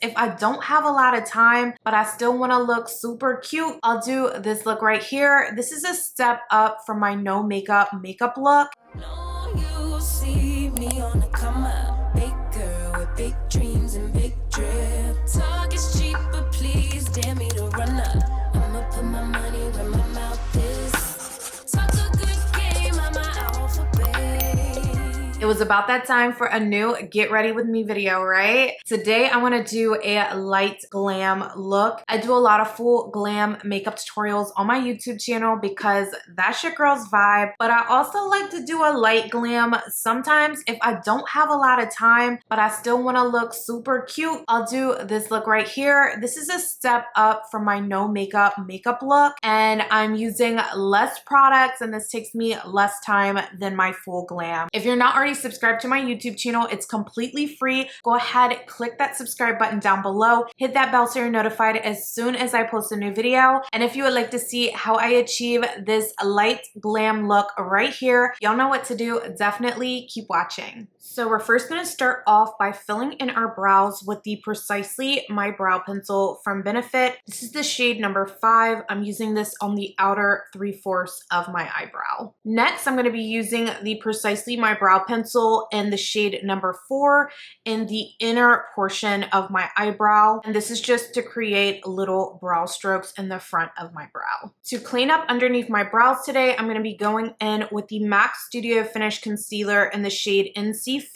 If I don't have a lot of time, but I still want to look super cute, I'll do this look right here. This is a step up from my no makeup look. No, you see me on the come up, big girl with big dreams and big drip. Talk is cheap, but please dare me to run up. I'ma put my money where my mouth is. Talk a good game, I'm an alphabet. It was about that time for a new get ready with me video, right? Today I want to do a light glam look. I do a lot of full glam makeup tutorials on my YouTube channel because that's your girl's vibe, but I also like to do a light glam sometimes if I don't have a lot of time, but I still want to look super cute. I'll do this look right here. This is a step up from my no makeup look, and I'm using less products, and this takes me less time than my full glam. If you're not already subscribed to my YouTube channel, it's completely free. Go ahead, click that subscribe button down below, hit that bell so you're notified as soon as I post a new video. And if you would like to see how I achieve this light glam look right here, y'all know what to do. Definitely keep watching. So we're first going to start off by filling in our brows with the Precisely My Brow Pencil from Benefit. This is the shade number 5. I'm using this on the outer 3/4 of my eyebrow. Next, I'm going to be using the Precisely My Brow Pencil in the shade number 4 in the inner portion of my eyebrow. And this is just to create little brow strokes in the front of my brow. To clean up underneath my brows today, I'm going to be going in with the MAC Studio Finish Concealer in the shade NC50.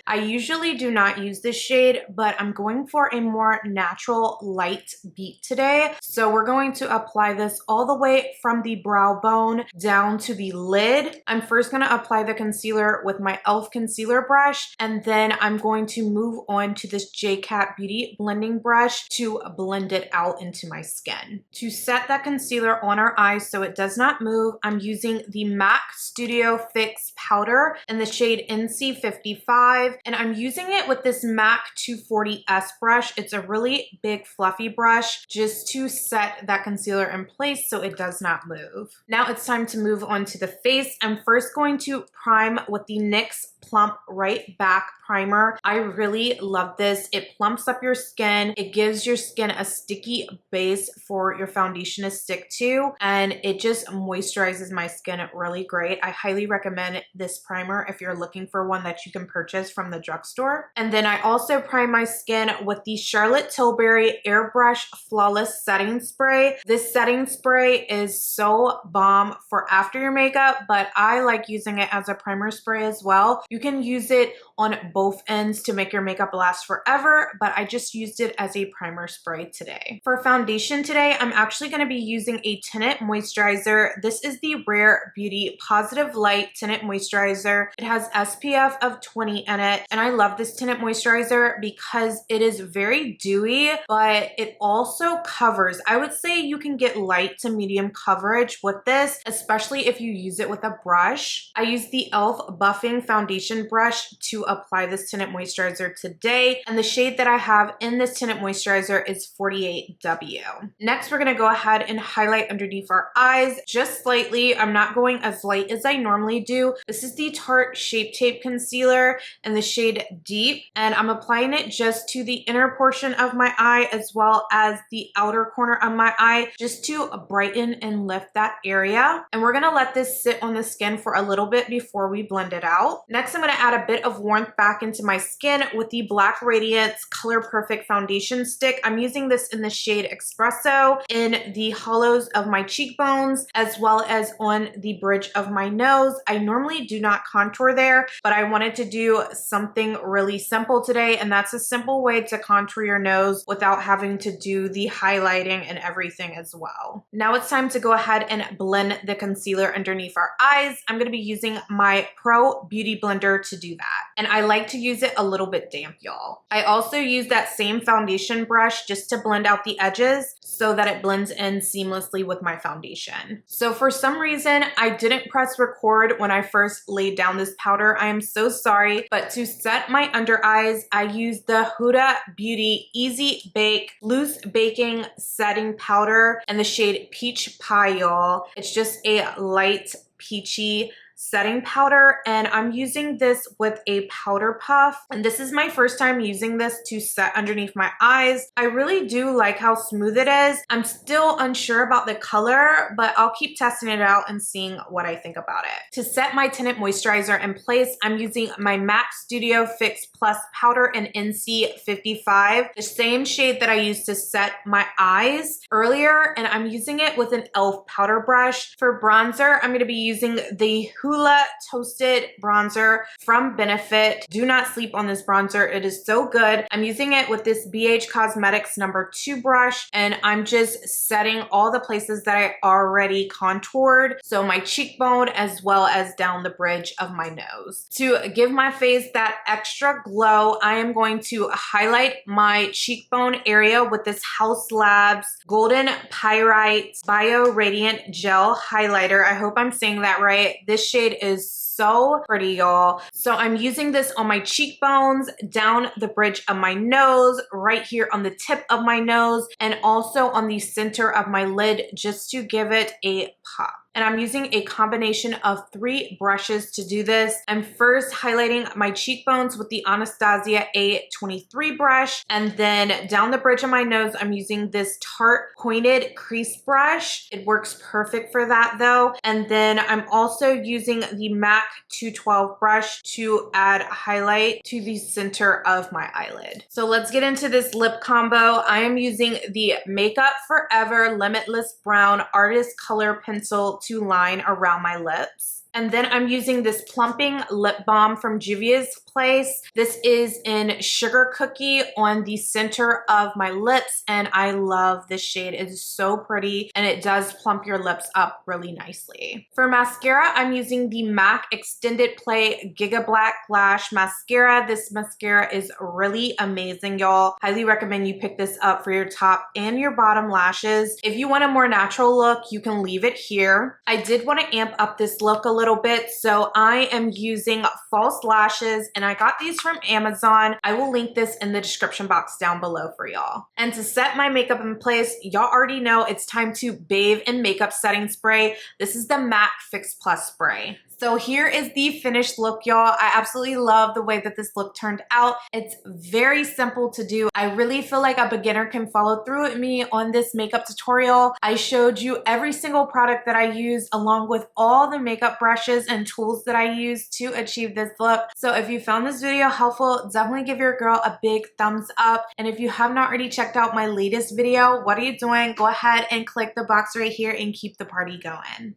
I usually do not use this shade, but I'm going for a more natural light beat today. So we're going to apply this all the way from the brow bone down to the lid. I'm first going to apply the concealer with my e.l.f. concealer brush, and then I'm going to move on to this J-Cat Beauty blending brush to blend it out into my skin. To set that concealer on our eyes so it does not move, I'm using the MAC Studio Fix powder in the shade NC55, and I'm using it with this MAC 240S brush. It's a really big fluffy brush just to set that concealer in place so it does not move. Now it's time to move on to the face. I'm first going to prime with the NYX Plump Right Back primer. I really love this. It plumps up your skin. It gives your skin a sticky base for your foundation to stick to, and it just moisturizes my skin really great. I highly recommend this primer if you're looking for one that you can purchase from the drugstore. And then I also prime my skin with the Charlotte Tilbury Airbrush Flawless Setting Spray. This setting spray is so bomb for after your makeup, but I like using it as a primer spray as well. You can use it on both ends to make your makeup last forever, but I just used it as a primer spray today. For foundation today, I'm actually going to be using a tinted moisturizer. This is the Rare Beauty Positive Light Tinted Moisturizer. It has SPF of 20 in it, and I love this tinted moisturizer because it is very dewy, but it also covers. I would say you can get light to medium coverage with this, especially if you use it with a brush. I use the e.l.f. Buffing Foundation brush to apply this tinted moisturizer today, and the shade that I have in this tinted moisturizer is 48W. Next, we're going to go ahead and highlight underneath our eyes just slightly. I'm not going as light as I normally do. This is the Tarte Shape Tape Concealer in the shade Deep, and I'm applying it just to the inner portion of my eye as well as the outer corner of my eye, just to brighten and lift that area. And we're going to let this sit on the skin for a little bit before we blend it out. Next, I'm going to add a bit of warmth back into my skin with the Black Radiance Color Perfect Foundation Stick. I'm using this in the shade Espresso in the hollows of my cheekbones as well as on the bridge of my nose. I normally do not contour there, but I wanted to do something really simple today, and that's a simple way to contour your nose without having to do the highlighting and everything as well. Now it's time to go ahead and blend the concealer underneath our eyes. I'm going to be using my Pro Beauty Blender to do that, and I like to use it a little bit damp, y'all. I also use that same foundation brush just to blend out the edges so that it blends in seamlessly with my foundation. So for some reason, I didn't press record when I first laid down this powder. I am so sorry, but to set my under eyes, I used the Huda Beauty Easy Bake Loose Baking Setting Powder in the shade Peach Pie, y'all. It's just a light peachy setting powder, and I'm using this with a powder puff. And this is my first time using this to set underneath my eyes. I really do like how smooth it is. I'm still unsure about the color, but I'll keep testing it out and seeing what I think about it. To set my tinted moisturizer in place, I'm using my MAC Studio Fix Plus powder in NC55, the same shade that I used to set my eyes earlier, and I'm using it with an e.l.f. powder brush. For bronzer, I'm going to be using the Hoola Toasted Bronzer from Benefit. Do not sleep on this bronzer. It is so good. I'm using it with this BH Cosmetics #2 brush, and I'm just setting all the places that I already contoured, so my cheekbone as well as down the bridge of my nose. To give my face that extra glow, I am going to highlight my cheekbone area with this House Labs Golden Pyrite Bio Radiant Gel Highlighter. I hope I'm saying that right. This shade is so pretty, y'all. So I'm using this on my cheekbones, down the bridge of my nose, right here on the tip of my nose, and also on the center of my lid, just to give it a pop. And I'm using a combination of 3 brushes to do this. I'm first highlighting my cheekbones with the Anastasia A23 brush, and then down the bridge of my nose, I'm using this Tarte pointed crease brush. It works perfect for that though. And then I'm also using the MAC 212 brush to add highlight to the center of my eyelid. So let's get into this lip combo. I am using the Makeup Forever Limitless Brown Artist Color Pencil to line around my lips. And then I'm using this plumping lip balm from Juvia's Place. This is in Sugar Cookie on the center of my lips, and I love this shade. It is so pretty, and it does plump your lips up really nicely. For mascara, I'm using the MAC Extended Play Giga Black Lash Mascara. This mascara is really amazing, y'all. Highly recommend you pick this up for your top and your bottom lashes. If you want a more natural look, you can leave it here. I did want to amp up this look a little bit, so I am using false lashes, and I got these from Amazon. I will link this in the description box down below for y'all. And to set my makeup in place, y'all already know it's time to bathe in makeup setting spray. This is the MAC Fix Plus spray. So here is the finished look, y'all. I absolutely love the way that this look turned out. It's very simple to do. I really feel like a beginner can follow through with me on this makeup tutorial. I showed you every single product that I used, along with all the makeup brushes and tools that I used to achieve this look. So if you found this video helpful, definitely give your girl a big thumbs up. And if you have not already checked out my latest video, what are you doing? Go ahead and click the box right here and keep the party going.